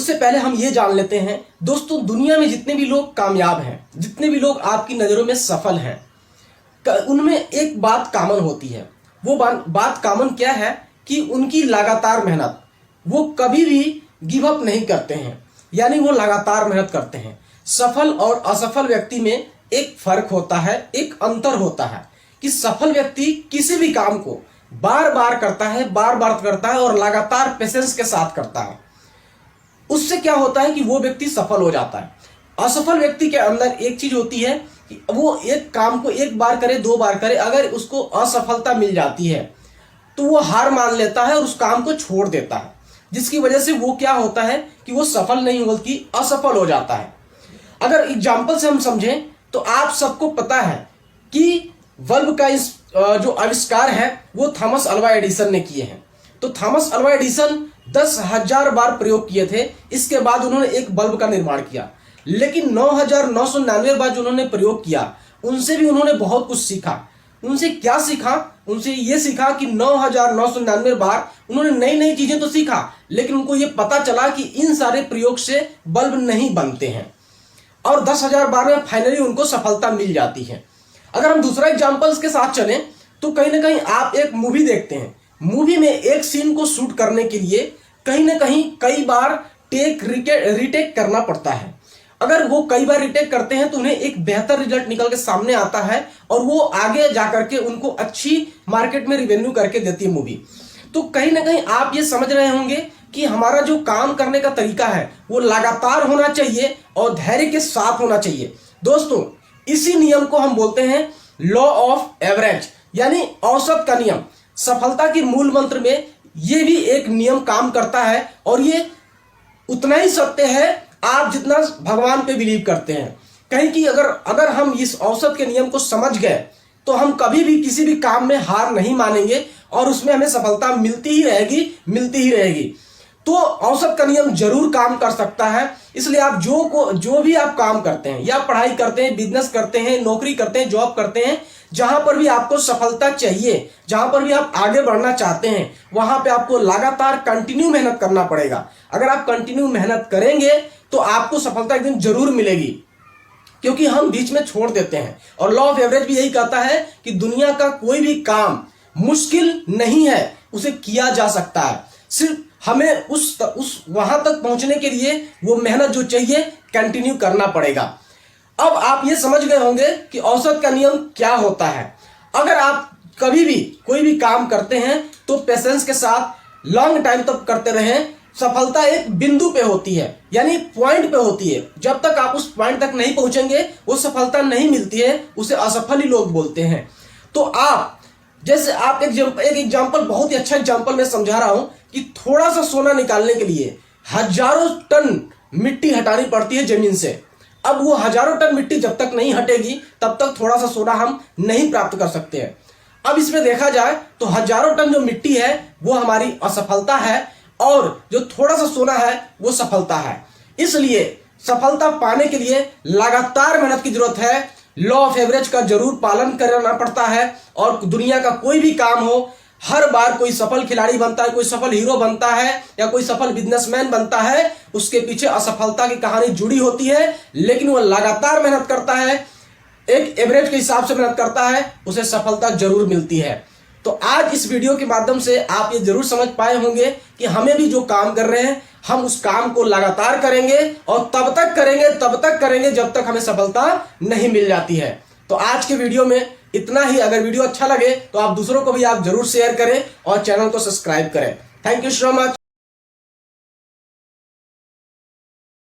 उससे पहले हम ये जान लेते हैं दोस्तों, दुनिया में जितने भी लोग कामयाब हैं, जितने भी लोग आपकी नज़रों में सफल हैं, उनमें एक बात कॉमन होती है। वो बात कॉमन क्या है कि उनकी लगातार मेहनत। वो कभी भी गिव अप नहीं करते हैं, यानी वो लगातार मेहनत करते हैं। सफल और असफल व्यक्ति में एक फर्क होता है, एक अंतर होता है कि सफल व्यक्ति किसी भी काम को बार बार करता है, बार बार करता है और लगातार पेशेंस के साथ करता है। उससे क्या होता है कि वो व्यक्ति सफल हो जाता है। असफल व्यक्ति के अंदर एक चीज होती है कि वो एक काम को एक बार करे, दो बार करे, अगर उसको असफलता मिल जाती है तो वो हार मान लेता है और उस काम को छोड़ देता है, जिसकी वजह से वो क्या होता है कि वो सफल नहीं बल्कि असफल हो जाता है। अगर एग्जाम्पल से हम समझें तो आप सबको पता है कि बल्ब का जो आविष्कार है वो थॉमस अल्वा एडिसन ने किए हैं। तो थॉमस अल्वा एडिसन 10,000 बार प्रयोग किए थे, इसके बाद उन्होंने एक बल्ब का निर्माण किया। लेकिन 9,999 बार जो उन्होंने प्रयोग किया, उनसे भी उन्होंने बहुत कुछ सीखा। उनसे क्या सीखा? उनसे ये सीखा कि 9,999 बार उन्होंने नई नई चीजें तो सीखा, लेकिन उनको ये पता चला कि इन सारे प्रयोग से बल्ब नहीं बनते हैं, और 10,000 बार में फाइनली उनको सफलता मिल जाती है। अगर हम दूसरा एग्जाम्पल्स के साथ चलें तो कहीं ना कहीं आप एक मूवी देखते हैं, मूवी में एक सीन को शूट करने के लिए कहीं ना कहीं कई बार रिटेक करना पड़ता है। अगर वो कई बार रिटेक करते हैं तो उन्हें एक बेहतर रिजल्ट निकल के सामने आता है और वो आगे जाकर के उनको अच्छी मार्केट में रिवेन्यू करके देती है मूवी। तो कहीं ना कहीं आप ये समझ रहे होंगे कि हमारा जो काम करने का तरीका है वो लगातार होना चाहिए और धैर्य के साथ होना चाहिए। दोस्तों, इसी नियम को हम बोलते हैं लॉ ऑफ एवरेज, यानी औसत का नियम। सफलता की मूल मंत्र में ये भी एक नियम काम करता है और ये उतना ही सत्य है आप जितना भगवान पे बिलीव करते हैं। कहीं कि अगर हम इस औसत के नियम को समझ गए तो हम कभी भी किसी भी काम में हार नहीं मानेंगे और उसमें हमें सफलता मिलती ही रहेगी। तो औसत का नियम जरूर काम कर सकता है। इसलिए आप जो भी आप काम करते हैं, या पढ़ाई करते हैं, बिजनेस करते हैं, नौकरी करते हैं, जॉब करते हैं, जहां पर भी आपको सफलता चाहिए, जहां पर भी आप आगे बढ़ना चाहते हैं, वहां पे आपको लगातार कंटिन्यू मेहनत करना पड़ेगा। अगर आप कंटिन्यू मेहनत करेंगे तो आपको सफलता एक दिन जरूर मिलेगी, क्योंकि हम बीच में छोड़ देते हैं। और लॉ ऑफ एवरेज भी यही कहता है कि दुनिया का कोई भी काम मुश्किल नहीं है, उसे किया जा सकता है। सिर्फ हमें उस वहां तक पहुंचने के लिए वो मेहनत जो चाहिए कंटिन्यू करना पड़ेगा। अब आप ये समझ गए होंगे कि औसत का नियम क्या होता है। अगर आप कभी भी कोई भी काम करते हैं तो पेशेंस के साथ लॉन्ग टाइम तक करते रहें। सफलता एक बिंदु पे होती है, यानी पॉइंट पे होती है। जब तक आप उस पॉइंट तक नहीं पहुंचेंगे वो सफलता नहीं मिलती है, उसे असफल ही लोग बोलते हैं। तो आप एक एग्जाम्पल, बहुत ही अच्छा एग्जाम्पल मैं समझा रहा हूं कि थोड़ा सा सोना निकालने के लिए हजारों टन मिट्टी हटानी पड़ती है जमीन से। अब वो हजारों टन मिट्टी जब तक नहीं हटेगी तब तक थोड़ा सा सोना हम नहीं प्राप्त कर सकते हैं। अब इसमें देखा जाए तो हजारों टन जो मिट्टी है वो हमारी असफलता है और जो थोड़ा सा सोना है वो सफलता है। इसलिए सफलता पाने के लिए लगातार मेहनत की जरूरत है। लॉ ऑफ एवरेज का जरूर पालन करना पड़ता है। और दुनिया का कोई भी काम हो, हर बार कोई सफल खिलाड़ी बनता है, कोई सफल हीरो बनता है या कोई सफल बिजनेसमैन बनता है, उसके पीछे असफलता की कहानी जुड़ी होती है। लेकिन वह लगातार मेहनत करता है, एक एवरेज के हिसाब से मेहनत करता है, उसे सफलता जरूर मिलती है। तो आज इस वीडियो के माध्यम से आप ये जरूर समझ पाए होंगे कि हमें भी जो काम कर रहे हैं हम उस काम को लगातार करेंगे और तब तक करेंगे जब तक हमें सफलता नहीं मिल जाती है। तो आज के वीडियो में इतना ही। अगर वीडियो अच्छा लगे तो आप दूसरों को भी आप जरूर शेयर करें और चैनल को सब्सक्राइब करें। Thank you so much.